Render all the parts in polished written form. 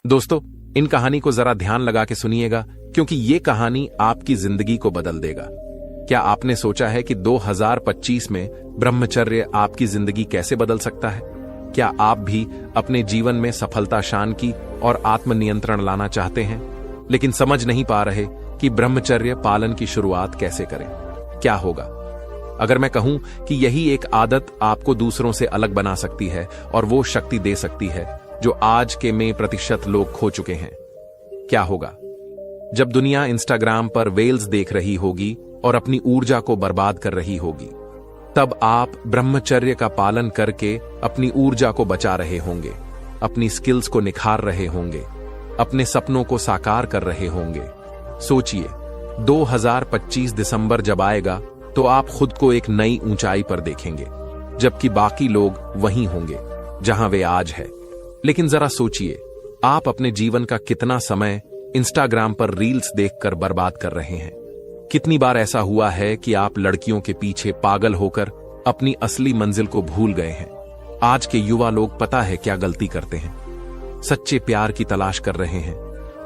दोस्तों, इन कहानी को जरा ध्यान लगा के सुनिएगा, क्योंकि ये कहानी आपकी जिंदगी को बदल देगा। क्या आपने सोचा है कि 2025 में ब्रह्मचर्य आपकी जिंदगी कैसे बदल सकता है? क्या आप भी अपने जीवन में सफलता, शांति और आत्मनियंत्रण लाना चाहते हैं, लेकिन समझ नहीं पा रहे कि ब्रह्मचर्य पालन की शुरुआत कैसे करें? क्या होगा अगर मैं कहूं कि यही एक आदत आपको दूसरों से अलग बना सकती है और वो शक्ति दे सकती है जो आज के में प्रतिशत लोग खो चुके हैं? क्या होगा जब दुनिया इंस्टाग्राम पर रील्स देख रही होगी और अपनी ऊर्जा को बर्बाद कर रही होगी? तब आप ब्रह्मचर्य का पालन करके अपनी ऊर्जा को बचा रहे होंगे, अपनी स्किल्स को निखार रहे होंगे, अपने सपनों को साकार कर रहे होंगे। सोचिए, 2025 दिसंबर जब आएगा तो आप खुद को एक नई ऊंचाई पर देखेंगे, जबकि बाकी लोग वहीं होंगे जहां वे आज है। लेकिन जरा सोचिए, आप अपने जीवन का कितना समय इंस्टाग्राम पर रील्स देखकर बर्बाद कर रहे हैं? कितनी बार ऐसा हुआ है कि आप लड़कियों के पीछे पागल होकर अपनी असली मंजिल को भूल गए हैं? आज के युवा लोग पता है क्या गलती करते हैं? सच्चे प्यार की तलाश कर रहे हैं,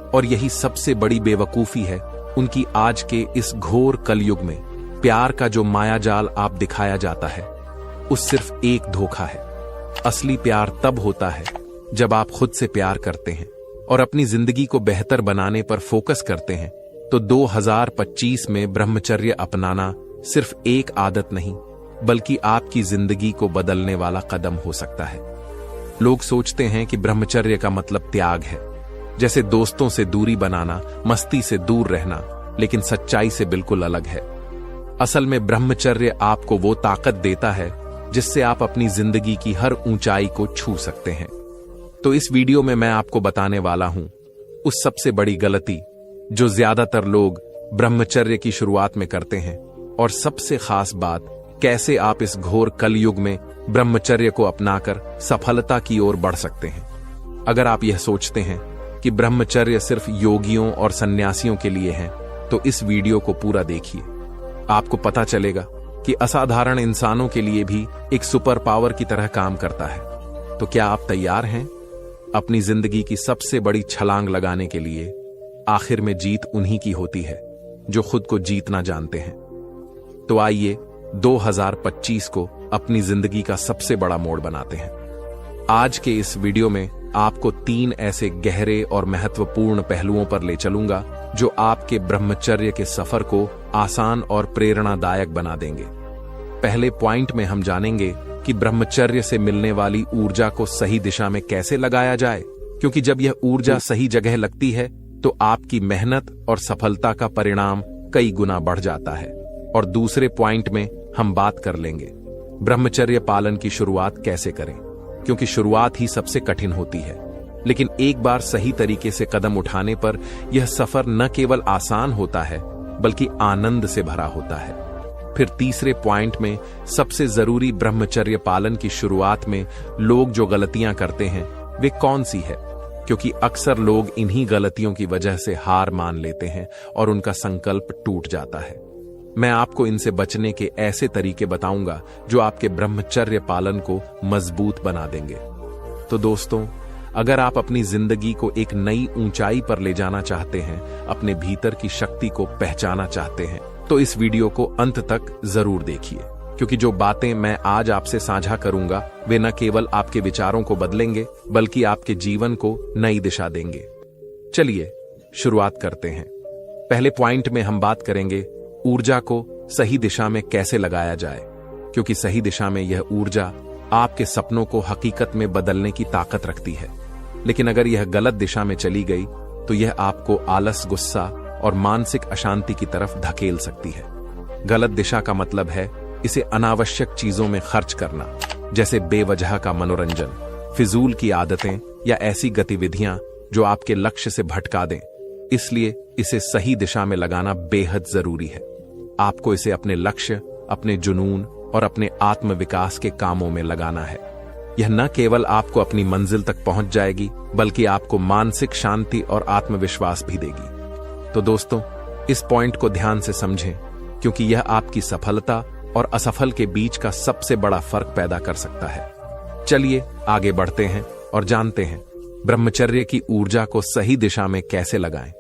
और यही सबसे बड़ी बेवकूफी है उनकी। आज के इस घोर कलयुग में प्यार का जो मायाजाल आप दिखाया जाता है, उस सिर्फ एक धोखा है। असली प्यार तब होता है जब आप खुद से प्यार करते हैं और अपनी जिंदगी को बेहतर बनाने पर फोकस करते हैं। तो 2025 में ब्रह्मचर्य अपनाना सिर्फ एक आदत नहीं, बल्कि आपकी जिंदगी को बदलने वाला कदम हो सकता है। लोग सोचते हैं कि ब्रह्मचर्य का मतलब त्याग है, जैसे दोस्तों से दूरी बनाना, मस्ती से दूर रहना, लेकिन सच्चाई से बिल्कुल अलग है। असल में ब्रह्मचर्य आपको वो ताकत देता है जिससे आप अपनी जिंदगी की हर ऊंचाई को छू सकते हैं। तो इस वीडियो में मैं आपको बताने वाला हूं उस सबसे बड़ी गलती जो ज्यादातर लोग ब्रह्मचर्य की शुरुआत में करते हैं, और सबसे खास बात, कैसे आप इस घोर कलयुग में ब्रह्मचर्य को अपनाकर सफलता की ओर बढ़ सकते हैं। अगर आप यह सोचते हैं कि ब्रह्मचर्य सिर्फ योगियों और सन्यासियों के लिए है, तो इस वीडियो को पूरा देखिए। आपको पता चलेगा कि असाधारण इंसानों के लिए भी एक सुपर पावर की तरह काम करता है। तो क्या आप तैयार हैं अपनी जिंदगी की सबसे बड़ी छलांग लगाने के लिए? आखिर में जीत उन्हीं की होती है जो खुद को जीतना जानते हैं। तो आइए 2025 को अपनी जिंदगी का सबसे बड़ा मोड़ बनाते हैं। आज के इस वीडियो में आपको 3 ऐसे गहरे और महत्वपूर्ण पहलुओं पर ले चलूंगा जो आपके ब्रह्मचर्य के सफर को आसान और प्रेरणादायक बना देंगे। पहले पॉइंट में हम जानेंगे कि ब्रह्मचर्य से मिलने वाली ऊर्जा को सही दिशा में कैसे लगाया जाए, क्योंकि जब यह ऊर्जा सही जगह लगती है तो आपकी मेहनत और सफलता का परिणाम कई गुना बढ़ जाता है। और दूसरे पॉइंट में हम बात कर लेंगे ब्रह्मचर्य पालन की शुरुआत कैसे करें, क्योंकि शुरुआत ही सबसे कठिन होती है, लेकिन एक बार सही तरीके से कदम उठाने पर यह सफर न केवल आसान होता है, बल्कि आनंद से भरा होता है। फिर तीसरे पॉइंट में सबसे जरूरी ब्रह्मचर्य पालन की शुरुआत में लोग जो गलतियां करते हैं वे कौन सी है, क्योंकि अक्सर लोग इन्हीं गलतियों की वजह से हार मान लेते हैं और उनका संकल्प टूट जाता है। मैं आपको इनसे बचने के ऐसे तरीके बताऊंगा जो आपके ब्रह्मचर्य पालन को मजबूत बना देंगे। तो दोस्तों, अगर आप अपनी जिंदगी को एक नई ऊंचाई पर ले जाना चाहते हैं, अपने भीतर की शक्ति को पहचाना चाहते हैं, तो इस वीडियो को अंत तक जरूर देखिए, क्योंकि जो बातें मैं आज आपसे साझा करूंगा वे न केवल आपके विचारों को बदलेंगे, बल्कि आपके जीवन को नई दिशा देंगे। चलिए शुरुआत करते हैं। पहले पॉइंट में हम बात करेंगे ऊर्जा को सही दिशा में कैसे लगाया जाए, क्योंकि सही दिशा में यह ऊर्जा आपके सपनों को हकीकत में बदलने की ताकत रखती है। लेकिन अगर यह गलत दिशा में चली गई तो यह आपको आलस, गुस्सा और मानसिक अशांति की तरफ धकेल सकती है। गलत दिशा का मतलब है इसे अनावश्यक चीजों में खर्च करना, जैसे बेवजह का मनोरंजन, फिजूल की आदतें या ऐसी गतिविधियां जो आपके लक्ष्य से भटका दें। इसलिए इसे सही दिशा में लगाना बेहद जरूरी है। आपको इसे अपने लक्ष्य, अपने जुनून और अपने आत्मविकास के कामों में लगाना है। यह न केवल आपको अपनी मंजिल तक पहुंच जाएगी, बल्कि आपको मानसिक शांति और आत्मविश्वास भी देगी। तो दोस्तों, इस पॉइंट को ध्यान से समझें, क्योंकि यह आपकी सफलता और असफल के बीच का सबसे बड़ा फर्क पैदा कर सकता है। चलिए आगे बढ़ते हैं और जानते हैं ब्रह्मचर्य की ऊर्जा को सही दिशा में कैसे लगाएं?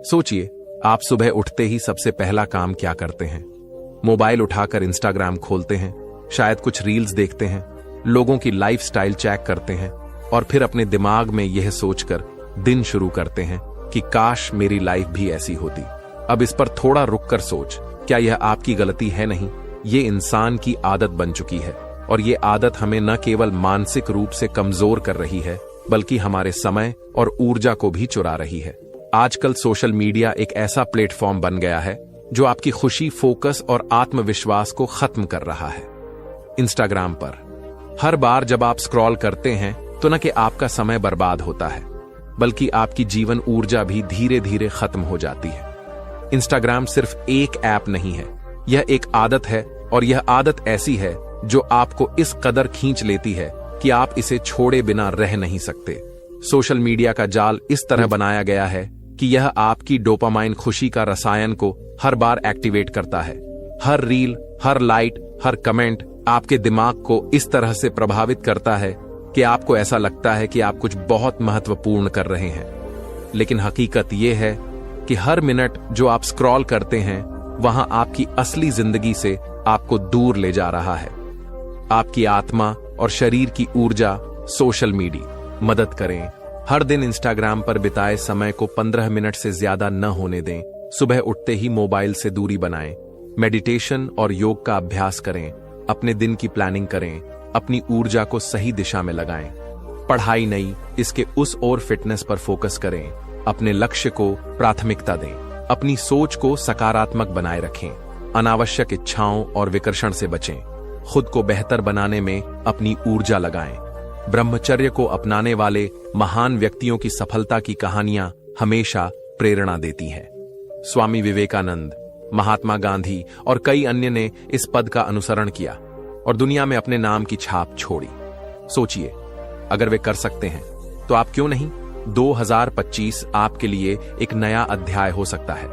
सोचिए, आप सुबह उठते ही सबसे पहला काम क्या करते हैं? मोबाइल उठाकर इंस्टाग्राम खोलते हैं, शायद कुछ रील्स देखते हैं, लोगों की लाइफस्टाइल चेक करते हैं और फिर अपने दिमाग में यह सोचकर दिन शुरू करते हैं कि काश मेरी लाइफ भी ऐसी होती। अब इस पर थोड़ा रुककर सोच, क्या यह आपकी गलती है? नहीं, ये इंसान की आदत बन चुकी है और ये आदत हमें न केवल मानसिक रूप से कमजोर कर रही है बल्कि हमारे समय और ऊर्जा को भी चुरा रही है। आजकल सोशल मीडिया एक ऐसा प्लेटफॉर्म बन गया है जो आपकी खुशी, फोकस और आत्मविश्वास को खत्म कर रहा है। इंस्टाग्राम पर हर बार जब आप स्क्रॉल करते हैं तो न कि आपका समय बर्बाद होता है बल्कि आपकी जीवन ऊर्जा भी धीरे धीरे खत्म हो जाती है। इंस्टाग्राम सिर्फ एक ऐप नहीं है, यह एक आदत है और यह आदत ऐसी है जो आपको इस कदर खींच लेती है कि आप इसे छोड़े बिना रह नहीं सकते। सोशल मीडिया का जाल इस तरह बनाया गया है कि यह आपकी डोपामाइन खुशी का रसायन को हर बार एक्टिवेट करता है। हर रील, हर लाइक, हर कमेंट आपके दिमाग को इस तरह से प्रभावित करता है कि आपको ऐसा लगता है कि आप कुछ बहुत महत्वपूर्ण कर रहे हैं। लेकिन हकीकत यह है कि हर मिनट जो आप स्क्रॉल करते हैं वहां आपकी असली जिंदगी से आपको दूर ले जा रहा है। आपकी आत्मा और शरीर की ऊर्जा सोशल मीडिया मदद करें। हर दिन इंस्टाग्राम पर बिताए समय को 15 मिनट से ज्यादा न होने दें। सुबह उठते ही मोबाइल से दूरी बनाएं। मेडिटेशन और योग का अभ्यास करें। अपने दिन की प्लानिंग करें। अपनी ऊर्जा को सही दिशा में लगाएं। पढ़ाई नहीं, इसके उस और फिटनेस पर फोकस करें। अपने लक्ष्य को प्राथमिकता दें। अपनी सोच को सकारात्मक बनाए रखें। अनावश्यक इच्छाओं और विकर्षण से बचें। खुद को बेहतर बनाने में अपनी ऊर्जा लगाएं। ब्रह्मचर्य को अपनाने वाले महान व्यक्तियों की सफलता की कहानियां हमेशा प्रेरणा देती हैं। स्वामी विवेकानंद, महात्मा गांधी और कई अन्य ने इस पद का अनुसरण किया और दुनिया में अपने नाम की छाप छोड़ी। सोचिए, अगर वे कर सकते हैं तो आप क्यों नहीं? 2025 आपके लिए एक नया अध्याय हो सकता है,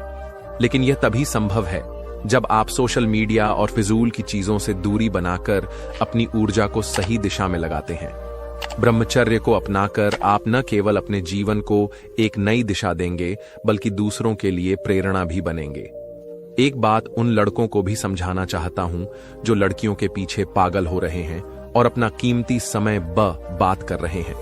लेकिन यह तभी संभव है जब आप सोशल मीडिया और फिजूल की चीजों से दूरी बनाकर अपनी ऊर्जा को सही दिशा में लगाते हैं। ब्रह्मचर्य को अपनाकर आप न केवल अपने जीवन को एक नई दिशा देंगे बल्कि दूसरों के लिए प्रेरणा भी बनेंगे। एक बात उन लड़कों को भी समझाना चाहता हूं जो लड़कियों के पीछे पागल हो रहे हैं और अपना कीमती समय बात कर रहे हैं।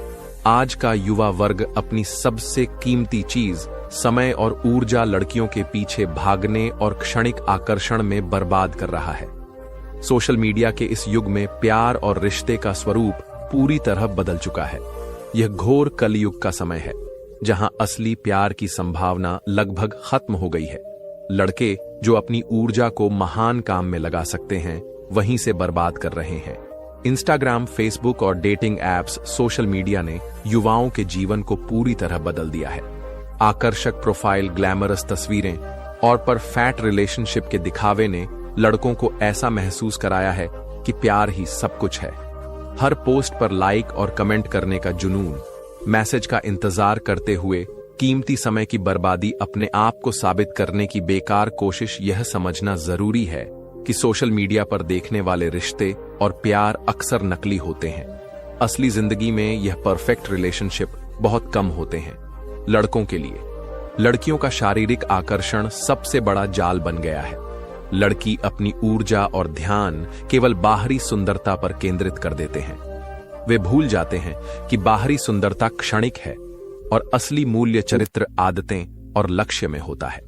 आज का युवा वर्ग अपनी सबसे कीमती चीज समय और ऊर्जा लड़कियों के पीछे भागने और क्षणिक आकर्षण में बर्बाद कर रहा है। सोशल मीडिया के इस युग में प्यार और रिश्ते का स्वरूप पूरी तरह बदल चुका है। यह घोर कलयुग का समय है जहां असली प्यार की संभावना लगभग खत्म हो गई है। लड़के जो अपनी ऊर्जा को महान काम में लगा सकते हैं वहीं से बर्बाद कर रहे हैं। इंस्टाग्राम, फेसबुक और डेटिंग एप्स, सोशल मीडिया ने युवाओं के जीवन को पूरी तरह बदल दिया है। आकर्षक प्रोफाइल, ग्लैमरस तस्वीरें और परफेक्ट रिलेशनशिप के दिखावे ने लड़कों को ऐसा महसूस कराया है कि प्यार ही सब कुछ है। हर पोस्ट पर लाइक और कमेंट करने का जुनून, मैसेज का इंतजार करते हुए कीमती समय की बर्बादी, अपने आप को साबित करने की बेकार कोशिश। यह समझना जरूरी है कि सोशल मीडिया पर देखने वाले रिश्ते और प्यार अक्सर नकली होते हैं। असली जिंदगी में यह परफेक्ट रिलेशनशिप बहुत कम होते हैं। लड़कों के लिए लड़कियों का शारीरिक आकर्षण सबसे बड़ा जाल बन गया है। लड़की अपनी ऊर्जा और ध्यान केवल बाहरी सुंदरता पर केंद्रित कर देते हैं। वे भूल जाते हैं कि बाहरी सुंदरता क्षणिक है और असली मूल्य चरित्र, आदतें और लक्ष्य में होता है।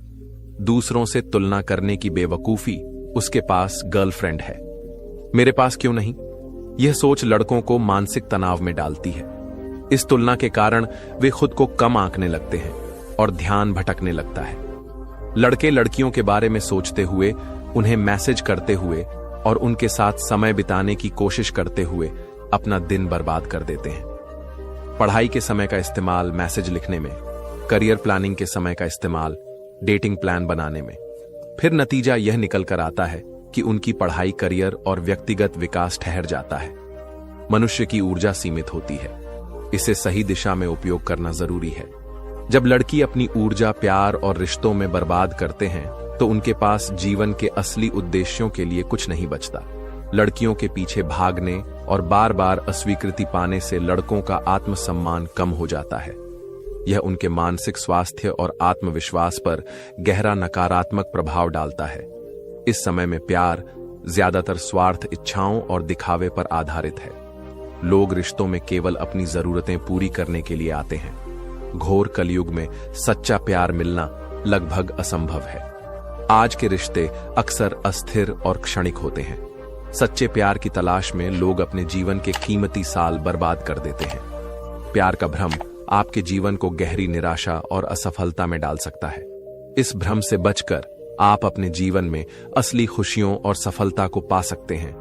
दूसरों से तुलना करने की बेवकूफी, उसके पास गर्लफ्रेंड है, मेरे पास क्यों नहीं? यह सोच लड़कों को मानसिक तनाव में डालती है। इस तुलना के कारण वे खुद को कम आंकने लगते हैं और ध्यान भटकने लगता है। लड़के लड़कियों के बारे में सोचते हुए, उन्हें मैसेज करते हुए और उनके साथ समय बिताने की कोशिश करते हुए अपना दिन बर्बाद कर देते हैं। पढ़ाई के समय का इस्तेमाल मैसेज लिखने में, करियर प्लानिंग के समय का इस्तेमाल डेटिंग प्लान बनाने में। फिर नतीजा यह निकल कर आता है कि उनकी पढ़ाई, करियर और व्यक्तिगत विकास ठहर जाता है। मनुष्य की ऊर्जा सीमित होती है, इसे सही दिशा में उपयोग करना जरूरी है। जब लड़की अपनी ऊर्जा प्यार और रिश्तों में बर्बाद करते हैं तो उनके पास जीवन के असली उद्देश्यों के लिए कुछ नहीं बचता। लड़कियों के पीछे भागने और बार बार अस्वीकृति पाने से लड़कों का आत्मसम्मान कम हो जाता है। यह उनके मानसिक स्वास्थ्य और आत्मविश्वास पर गहरा नकारात्मक प्रभाव डालता है। इस समय में प्यार ज्यादातर स्वार्थ, इच्छाओं और दिखावे पर आधारित है। लोग रिश्तों में केवल अपनी जरूरतें पूरी करने के लिए आते हैं। घोर कलयुग में सच्चा प्यार मिलना लगभग असंभव है। आज के रिश्ते अक्सर अस्थिर और क्षणिक होते हैं। सच्चे प्यार की तलाश में लोग अपने जीवन के कीमती साल बर्बाद कर देते हैं। प्यार का भ्रम आपके जीवन को गहरी निराशा और असफलता में डाल सकता है। इस भ्रम से बचकर आप अपने जीवन में असली खुशियों और सफलता को पा सकते हैं।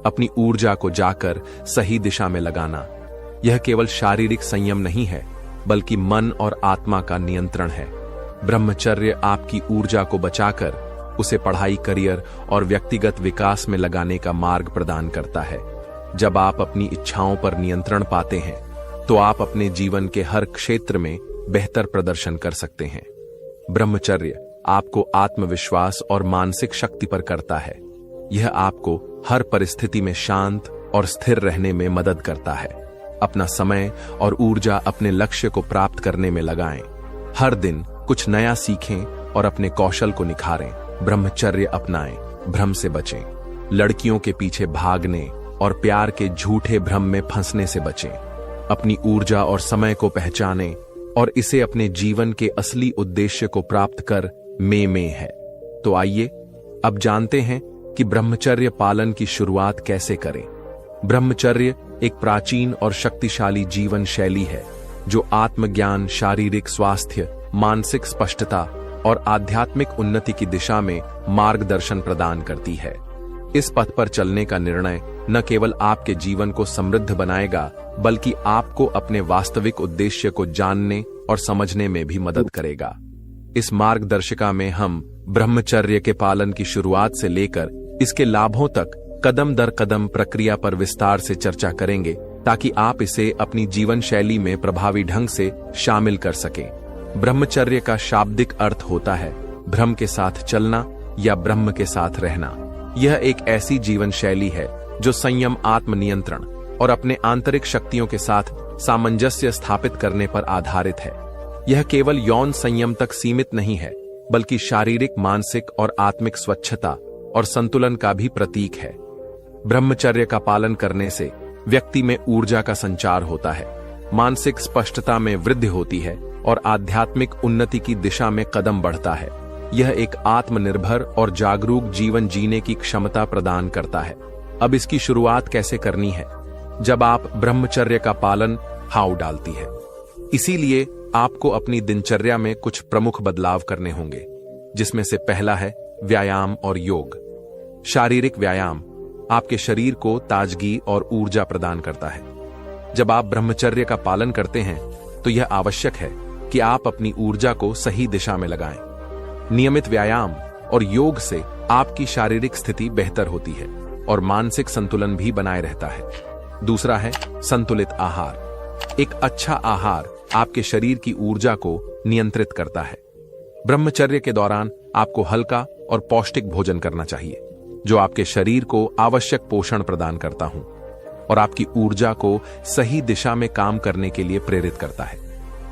अपनी ऊर्जा को जाकर सही दिशा में लगाना, यह केवल शारीरिक संयम नहीं है, बल्कि मन और आत्मा का नियंत्रण है। ब्रह्मचर्य आपकी ऊर्जा को बचाकर उसे पढ़ाई, करियर और व्यक्तिगत विकास में लगाने का मार्ग प्रदान करता है। जब आप अपनी इच्छाओं पर नियंत्रण पाते हैं, तो आप अपने जीवन के हर क्षेत्र में बेहतर प्रदर्शन कर सकते हैं। ब्रह्मचर्य आपको आत्मविश्वास और मानसिक शक्ति पर करता है। यह आपको हर परिस्थिति में शांत और स्थिर रहने में मदद करता है। अपना समय और ऊर्जा अपने लक्ष्य को प्राप्त करने में लगाएं। हर दिन कुछ नया सीखें और अपने कौशल को निखारें। ब्रह्मचर्य अपनाएं, भ्रम से बचें। लड़कियों के पीछे भागने और प्यार के झूठे भ्रम में फंसने से बचें। अपनी ऊर्जा और समय को पहचानें और इसे अपने जीवन के असली उद्देश्य को प्राप्त कर में है। तो आइए अब जानते हैं कि ब्रह्मचर्य पालन की शुरुआत कैसे करें। ब्रह्मचर्य एक प्राचीन और शक्तिशाली जीवन शैली है जो आत्मज्ञान, शारीरिक स्वास्थ्य, मानसिक स्पष्टता और आध्यात्मिक उन्नति की दिशा में मार्गदर्शन प्रदान करती है। इस पथ पर चलने का निर्णय न केवल आपके जीवन को समृद्ध बनाएगा, बल्कि आपको अपने वास्तविक उद्देश्य को जानने और समझने में भी मदद करेगा। इस मार्गदर्शिका में हम ब्रह्मचर्य के पालन की शुरुआत से लेकर इसके लाभों तक कदम दर कदम प्रक्रिया पर विस्तार से चर्चा करेंगे, ताकि आप इसे अपनी जीवन शैली में प्रभावी ढंग से शामिल कर सकें। ब्रह्मचर्य का शाब्दिक अर्थ होता है भ्रम के साथ चलना या ब्रह्म के साथ रहना। यह एक ऐसी जीवन शैली है जो संयम, आत्मनियंत्रण और अपने आंतरिक शक्तियों के साथ सामंजस्य स्थापित करने पर आधारित है। यह केवल यौन संयम तक सीमित नहीं है, बल्कि शारीरिक, मानसिक और आत्मिक स्वच्छता और संतुलन का भी प्रतीक है। ब्रह्मचर्य का पालन करने से व्यक्ति में ऊर्जा का संचार होता है, मानसिक स्पष्टता में वृद्धि होती है और आध्यात्मिक उन्नति की दिशा में कदम बढ़ता है। यह एक आत्मनिर्भर और जागरूक जीवन जीने की क्षमता प्रदान करता है। अब इसकी शुरुआत कैसे करनी है? जब आप ब्रह्मचर्य का पालन हाउ डालती है। इसीलिए आपको अपनी दिनचर्या में कुछ प्रमुख बदलाव करने होंगे, जिसमें से पहला है व्यायाम और योग। शारीरिक व्यायाम आपके शरीर को ताजगी और ऊर्जा प्रदान करता है। जब आप ब्रह्मचर्य का पालन करते हैं, तो यह आवश्यक है कि आप अपनी ऊर्जा को सही दिशा में लगाएं। नियमित व्यायाम और योग से आपकी शारीरिक स्थिति बेहतर होती है और मानसिक संतुलन भी बनाए रहता है। दूसरा है संतुलित आहार। एक अच्छा आहार आपके शरीर की ऊर्जा को नियंत्रित करता है। ब्रह्मचर्य के दौरान आपको हल्का और पौष्टिक भोजन करना चाहिए, जो आपके शरीर को आवश्यक पोषण प्रदान करता हूं और आपकी ऊर्जा को सही दिशा में काम करने के लिए प्रेरित करता है।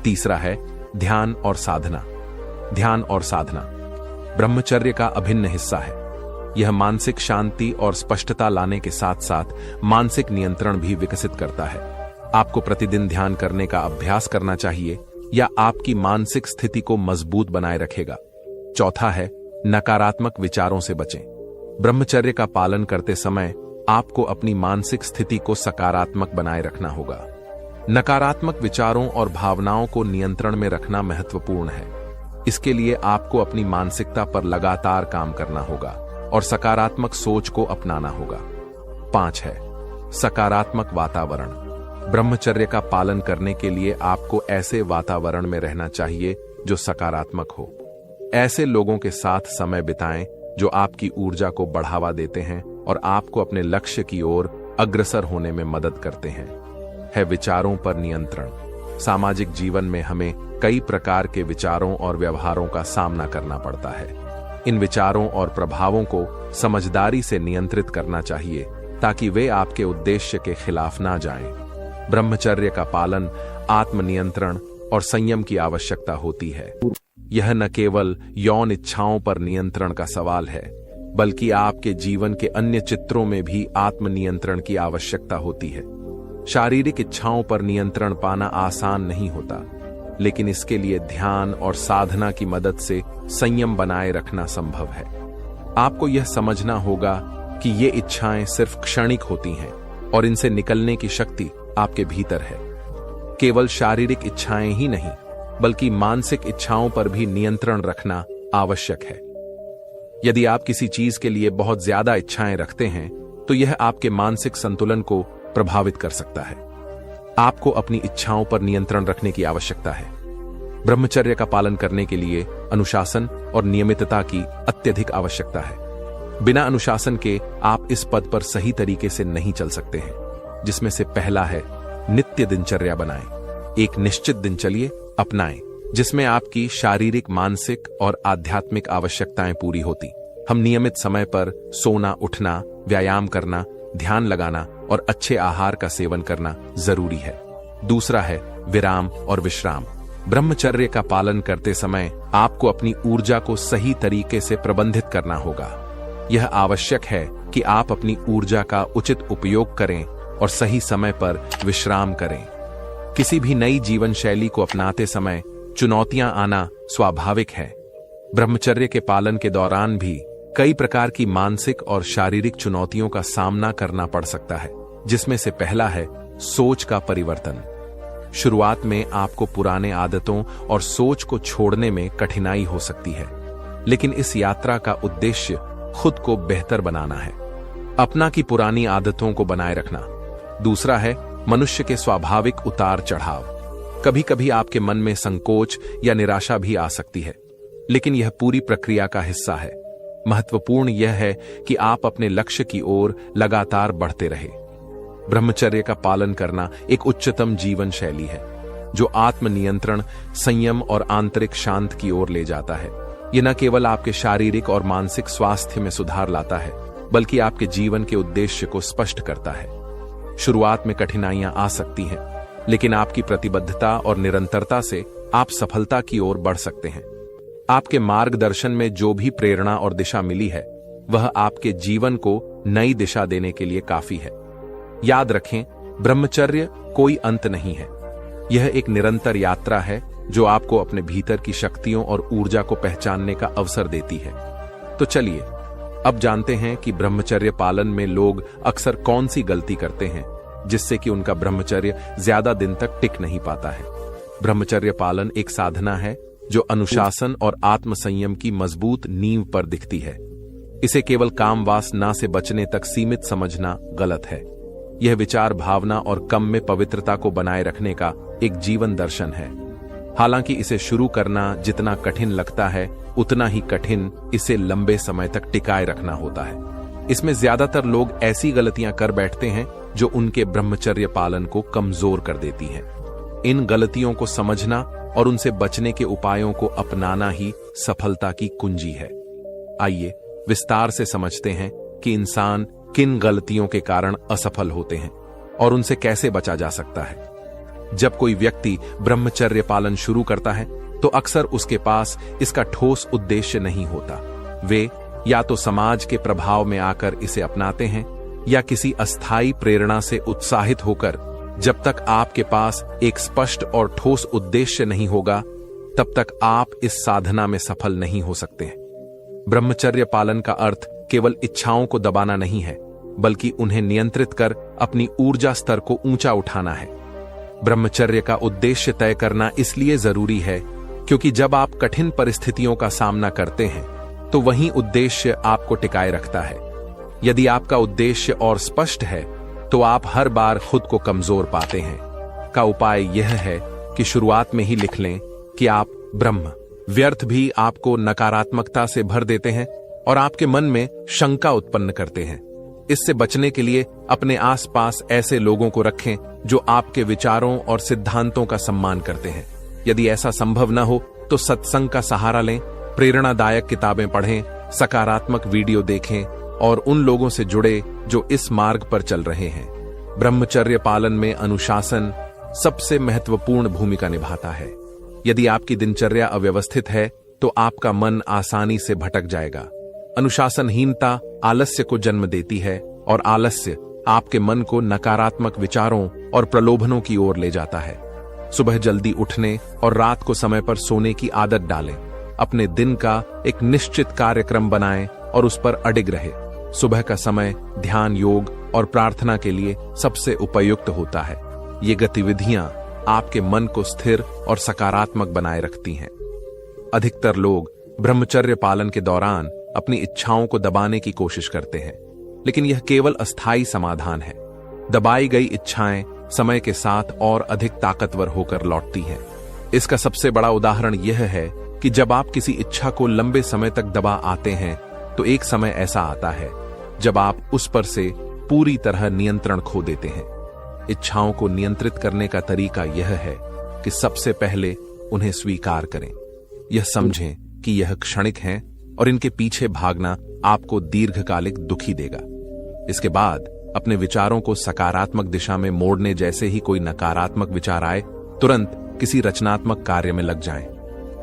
तीसरा है ध्यान और साधना। ध्यान और साधना ब्रह्मचर्य का अभिन्न हिस्सा है। यह मानसिक शांति और स्पष्टता लाने के साथ साथ मानसिक नियंत्रण भी विकसित करता है। आपको प्रतिदिन ध्यान करने का अभ्यास करना चाहिए, या आपकी मानसिक स्थिति को मजबूत बनाए रखेगा। चौथा है नकारात्मक विचारों से बचें। ब्रह्मचर्य का पालन करते समय आपको अपनी मानसिक स्थिति को सकारात्मक बनाए रखना होगा। नकारात्मक विचारों और भावनाओं को नियंत्रण में रखना महत्वपूर्ण है। इसके लिए आपको अपनी मानसिकता पर लगातार काम करना होगा और सकारात्मक सोच को अपनाना होगा। 5 है सकारात्मक वातावरण। ब्रह्मचर्य का पालन करने के लिए आपको ऐसे वातावरण में रहना चाहिए जो सकारात्मक हो। ऐसे लोगों के साथ समय बिताएं जो आपकी ऊर्जा को बढ़ावा देते हैं और आपको अपने लक्ष्य की ओर अग्रसर होने में मदद करते हैं। है विचारों पर नियंत्रण। सामाजिक जीवन में हमें कई प्रकार के विचारों और व्यवहारों का सामना करना पड़ता है। इन विचारों और प्रभावों को समझदारी से नियंत्रित करना चाहिए, ताकि वे आपके उद्देश्य के खिलाफ ना जाएं। ब्रह्मचर्य का पालन, आत्मनियंत्रण और संयम की आवश्यकता होती है। यह न केवल यौन इच्छाओं पर नियंत्रण का सवाल है, बल्कि आपके जीवन के अन्य चित्रों में भी आत्मनियंत्रण की आवश्यकता होती है। शारीरिक इच्छाओं पर नियंत्रण पाना आसान नहीं होता, लेकिन इसके लिए ध्यान और साधना की मदद से संयम बनाए रखना संभव है। आपको यह समझना होगा कि ये इच्छाएं सिर्फ क्षणिक होती हैं और इनसे निकलने की शक्ति आपके भीतर है। केवल शारीरिक इच्छाएं ही नहीं, बल्कि मानसिक इच्छाओं पर भी नियंत्रण रखना आवश्यक है। यदि आप किसी चीज के लिए बहुत ज्यादा इच्छाएं रखते हैं, तो यह आपके मानसिक संतुलन को प्रभावित कर सकता है। आपको अपनी इच्छाओं पर नियंत्रण रखने की आवश्यकता है। ब्रह्मचर्य का पालन करने के लिए अनुशासन और नियमितता की अत्यधिक आवश्यकता है। बिना अनुशासन के आप इस पद पर सही तरीके से नहीं चल सकते हैं, जिसमें से पहला है नित्य दिनचर्या बनाएं। एक निश्चित दिनचर्या अपनाएं, जिसमें आपकी शारीरिक, मानसिक और आध्यात्मिक आवश्यकताएं पूरी होती। हम नियमित समय पर सोना, उठना, व्यायाम करना, ध्यान लगाना और अच्छे आहार का सेवन करना जरूरी है। दूसरा है विराम और विश्राम। ब्रह्मचर्य का पालन करते समय आपको अपनी ऊर्जा को सही तरीके से प्रबंधित करना होगा। यह आवश्यक है कि आप अपनी ऊर्जा का उचित उपयोग करें और सही समय पर विश्राम करें। किसी भी नई जीवन शैली को अपनाते समय चुनौतियां आना स्वाभाविक है। ब्रह्मचर्य के पालन के दौरान भी कई प्रकार की मानसिक और शारीरिक चुनौतियों का सामना करना पड़ सकता है, जिसमें से पहला है सोच का परिवर्तन। शुरुआत में आपको पुराने आदतों और सोच को छोड़ने में कठिनाई हो सकती है, लेकिन इस यात्रा का उद्देश्य खुद को बेहतर बनाना है, अपना की पुरानी आदतों को बनाए रखना। दूसरा है मनुष्य के स्वाभाविक उतार चढ़ाव। कभी कभी आपके मन में संकोच या निराशा भी आ सकती है, लेकिन यह पूरी प्रक्रिया का हिस्सा है। महत्वपूर्ण यह है कि आप अपने लक्ष्य की ओर लगातार बढ़ते रहे। ब्रह्मचर्य का पालन करना एक उच्चतम जीवन शैली है, जो आत्मनियंत्रण, संयम और आंतरिक शांति की ओर ले जाता है। यह न केवल आपके शारीरिक और मानसिक स्वास्थ्य में सुधार लाता है, बल्कि आपके जीवन के उद्देश्य को स्पष्ट करता है। शुरुआत में कठिनाइयां आ सकती हैं, लेकिन आपकी प्रतिबद्धता और निरंतरता से आप सफलता की ओर बढ़ सकते हैं। आपके मार्गदर्शन में जो भी प्रेरणा और दिशा मिली है, वह आपके जीवन को नई दिशा देने के लिए काफी है। याद रखें, ब्रह्मचर्य कोई अंत नहीं है। यह एक निरंतर यात्रा है जो आपको अपने भीतर की शक्तियों और ऊर्जा को पहचानने का अवसर देती है। तो चलिए अब जानते हैं कि ब्रह्मचर्य पालन में लोग अक्सर कौन सी गलती करते हैं, जिससे कि उनका ब्रह्मचर्य ज्यादा दिन तक टिक नहीं पाता है। ब्रह्मचर्य पालन एक साधना है जो अनुशासन और आत्मसंयम की मजबूत नींव पर दिखती है। इसे केवल काम वासना से बचने तक सीमित समझना गलत है। यह विचार, भावना और कर्म में पवित्रता को बनाए रखने का एक जीवन दर्शन है। हालांकि इसे शुरू करना जितना कठिन लगता है, उतना ही कठिन इसे लंबे समय तक टिकाए रखना होता है। इसमें ज्यादातर लोग ऐसी गलतियां कर बैठते हैं जो उनके ब्रह्मचर्य पालन को कमजोर कर देती हैं। इन गलतियों को समझना और उनसे बचने के उपायों को अपनाना ही सफलता की कुंजी है। आइए विस्तार से समझते हैं कि इंसान किन गलतियों के कारण असफल होते हैं और उनसे कैसे बचा जा सकता है। जब कोई व्यक्ति ब्रह्मचर्य पालन शुरू करता है, तो अक्सर उसके पास इसका ठोस उद्देश्य नहीं होता। वे या तो समाज के प्रभाव में आकर इसे अपनाते हैं, या किसी अस्थायी प्रेरणा से उत्साहित होकर। जब तक आपके पास एक स्पष्ट और ठोस उद्देश्य नहीं होगा, तब तक आप इस साधना में सफल नहीं हो सकते। ब्रह्मचर्य पालन का अर्थ केवल इच्छाओं को दबाना नहीं है, बल्कि उन्हें नियंत्रित कर अपनी ऊर्जा स्तर को ऊंचा उठाना है। ब्रह्मचर्य का उद्देश्य तय करना इसलिए जरूरी है क्योंकि जब आप कठिन परिस्थितियों का सामना करते हैं, तो वही उद्देश्य आपको टिकाए रखता है। यदि आपका उद्देश्य और स्पष्ट है, तो आप हर बार खुद को कमजोर पाते हैं। का उपाय यह है कि शुरुआत में ही लिख लें कि आप ब्रह्म। व्यर्थ भी आपको नकारात्मकता से भर देते हैं और आपके मन में शंका उत्पन्न करते हैं। इससे बचने के लिए अपने आसपास ऐसे लोगों को रखें जो आपके विचारों और सिद्धांतों का सम्मान करते हैं। यदि ऐसा संभव न हो, तो सत्संग का सहारा लें, प्रेरणादायक किताबें पढ़ें, सकारात्मक वीडियो देखें और उन लोगों से जुड़े जो इस मार्ग पर चल रहे हैं। ब्रह्मचर्य पालन में अनुशासन सबसे महत्वपूर्ण भूमिका निभाता है। यदि आपकी दिनचर्या अव्यवस्थित है तो आपका मन आसानी से भटक जाएगा। अनुशासनहीनता आलस्य को जन्म देती है और आलस्य आपके मन को नकारात्मक विचारों और प्रलोभनों की ओर ले जाता है। सुबह जल्दी उठने और रात को समय पर सोने की आदत डालें। अपने दिन का एक निश्चित कार्यक्रम बनाएं और उस पर अडिग रहे। सुबह का समय ध्यान, योग और प्रार्थना के लिए सबसे उपयुक्त होता है। ये गतिविधियां आपके मन को स्थिर और सकारात्मक बनाए रखती हैं। अधिकतर लोग ब्रह्मचर्य पालन के दौरान अपनी इच्छाओं को दबाने की कोशिश करते हैं, लेकिन यह केवल अस्थायी समाधान है। दबाई गई इच्छाएं समय के साथ और अधिक ताकतवर होकर लौटती हैं। इसका सबसे बड़ा उदाहरण यह है कि जब आप किसी इच्छा को लंबे समय तक दबा आते हैं तो एक समय ऐसा आता है जब आप उस पर से पूरी तरह नियंत्रण खो देते हैं। इच्छाओं को नियंत्रित करने का तरीका यह है कि सबसे पहले उन्हें स्वीकार करें। यह समझें कि यह क्षणिक हैं और इनके पीछे भागना आपको दीर्घकालिक दुखी देगा। इसके बाद अपने विचारों को सकारात्मक दिशा में मोड़ने जैसे ही कोई नकारात्मक विचार आए, तुरंत किसी रचनात्मक कार्य में लग जाएं।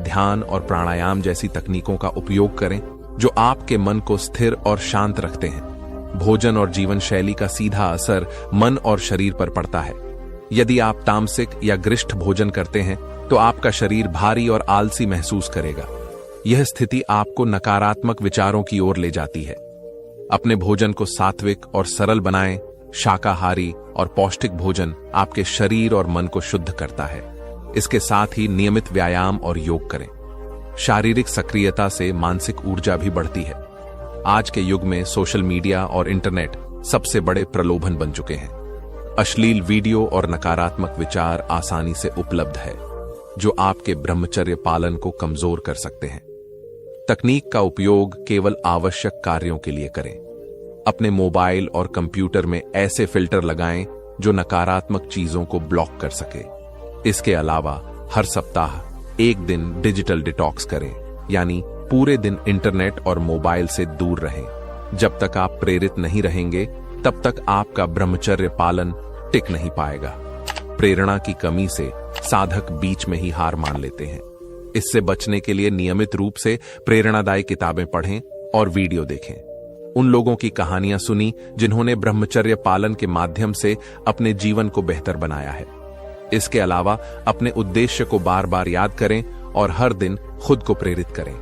ध्यान और प्राणायाम जैसी तकनीकों का उपयोग करें जो आपके मन को स्थिर और शांत रखते हैं। भोजन और जीवन शैली का सीधा असर मन और शरीर पर पड़ता है। यदि आप तामसिक या गरिष्ठ भोजन करते हैं तो आपका शरीर भारी और आलसी महसूस करेगा। यह स्थिति आपको नकारात्मक विचारों की ओर ले जाती है। अपने भोजन को सात्विक और सरल बनाएं। शाकाहारी और पौष्टिक भोजन आपके शरीर और मन को शुद्ध करता है। इसके साथ ही नियमित व्यायाम और योग करें। शारीरिक सक्रियता से मानसिक ऊर्जा भी बढ़ती है। आज के युग में सोशल मीडिया और इंटरनेट सबसे बड़े प्रलोभन बन चुके हैं। अश्लील वीडियो और नकारात्मक विचार आसानी से उपलब्ध है जो आपके ब्रह्मचर्य पालन को कमजोर कर सकते हैं। तकनीक का उपयोग केवल आवश्यक कार्यों के लिए करें। अपने मोबाइल और कंप्यूटर में ऐसे फिल्टर लगाएं जो नकारात्मक चीजों को ब्लॉक कर सके। इसके अलावा हर सप्ताह एक दिन डिजिटल डिटॉक्स करें, यानी पूरे दिन इंटरनेट और मोबाइल से दूर रहें। जब तक आप प्रेरित नहीं रहेंगे तब तक आपका ब्रह्मचर्य पालन टिक नहीं पाएगा। प्रेरणा की कमी से साधक बीच में ही हार मान लेते हैं। इससे बचने के लिए नियमित रूप से प्रेरणादायी किताबें पढ़ें और वीडियो देखें। उन लोगों की कहानियां सुनी जिन्होंने ब्रह्मचर्य पालन के माध्यम से अपने जीवन को बेहतर बनाया है। इसके अलावा अपने उद्देश्य को बार बार याद करें और हर दिन खुद को प्रेरित करें।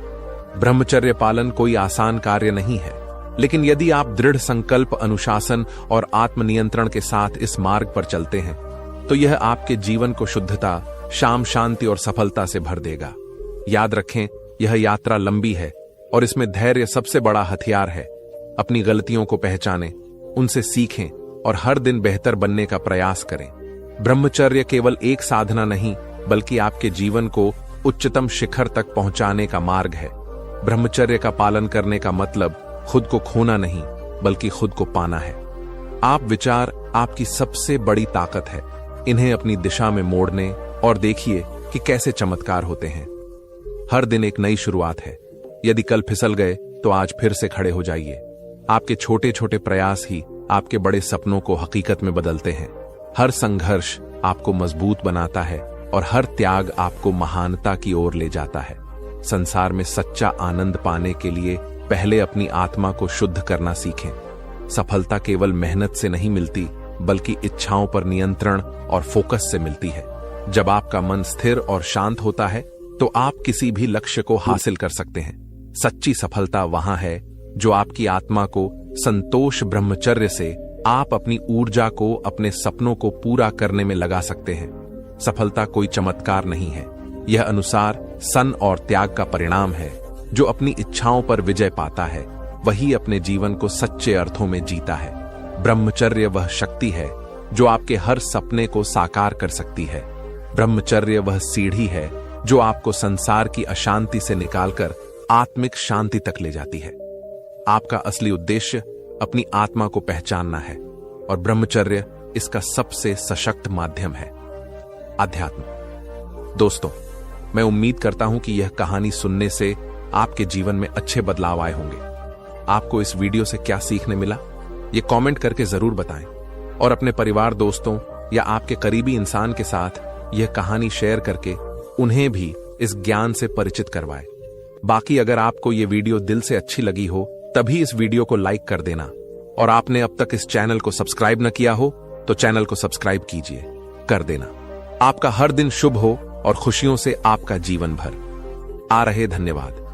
ब्रह्मचर्य पालन कोई आसान कार्य नहीं है, लेकिन यदि आप दृढ़ संकल्प, अनुशासन और आत्मनियंत्रण के साथ इस मार्ग पर चलते हैं तो यह आपके जीवन को शुद्धता, शांति और सफलता से भर देगा। याद रखें, यह यात्रा लंबी है और इसमें धैर्य सबसे बड़ा हथियार है। अपनी गलतियों को पहचानें, उनसे सीखें और हर दिन बेहतर बनने का प्रयास करें। ब्रह्मचर्य केवल एक साधना नहीं, बल्कि आपके जीवन को उच्चतम शिखर तक पहुंचाने का मार्ग है। ब्रह्मचर्य का पालन करने का मतलब खुद को खोना नहीं, बल्कि खुद को पाना है। आप विचार आपकी सबसे बड़ी ताकत है। इन्हें अपनी दिशा में मोड़ने और देखिए कि कैसे चमत्कार होते हैं। हर दिन एक नई शुरुआत है। यदि कल फिसल गए तो आज फिर से खड़े हो जाइए। आपके छोटे छोटे प्रयास ही आपके बड़े सपनों को हकीकत में बदलते हैं। हर संघर्ष आपको मजबूत बनाता है और हर त्याग आपको महानता की ओर ले जाता है। संसार में सच्चा आनंद पाने के लिए पहले अपनी आत्मा को शुद्ध करना सीखें। सफलता केवल मेहनत से नहीं मिलती, बल्कि इच्छाओं पर नियंत्रण और फोकस से मिलती है। जब आपका मन स्थिर और शांत होता है तो आप किसी भी लक्ष्य को हासिल कर सकते हैं। सच्ची सफलता वहां है जो आपकी आत्मा को संतोष। ब्रह्मचर्य से आप अपनी ऊर्जा को अपने सपनों को पूरा करने में लगा सकते हैं। सफलता कोई चमत्कार नहीं है, यह अनुसार सन और त्याग का परिणाम है। जो अपनी इच्छाओं पर विजय पाता है वही अपने जीवन को सच्चे अर्थों में जीता है। ब्रह्मचर्य वह शक्ति है जो आपके हर सपने को साकार कर सकती है। ब्रह्मचर्य वह सीढ़ी है जो आपको संसार की अशांति से निकालकर आत्मिक शांति तक ले जाती है। आपका असली उद्देश्य अपनी आत्मा को पहचानना है और ब्रह्मचर्य इसका सबसे सशक्त माध्यम है। अध्यात्म। दोस्तों, मैं उम्मीद करता हूं कि यह कहानी सुनने से आपके जीवन में अच्छे बदलाव आए होंगे। आपको इस वीडियो से क्या सीखने मिला, ये कमेंट करके जरूर बताएं और अपने परिवार, दोस्तों या आपके करीबी इंसान के साथ यह कहानी शेयर करके उन्हें भी इस ज्ञान से परिचित करवाएं। बाकी अगर आपको ये वीडियो दिल से अच्छी लगी हो तभी इस वीडियो को लाइक कर देना, और आपने अब तक इस चैनल को सब्सक्राइब न किया हो तो चैनल को सब्सक्राइब कीजिए, कर देना। आपका हर दिन शुभ हो और खुशियों से आपका जीवन भर। आ रहे धन्यवाद।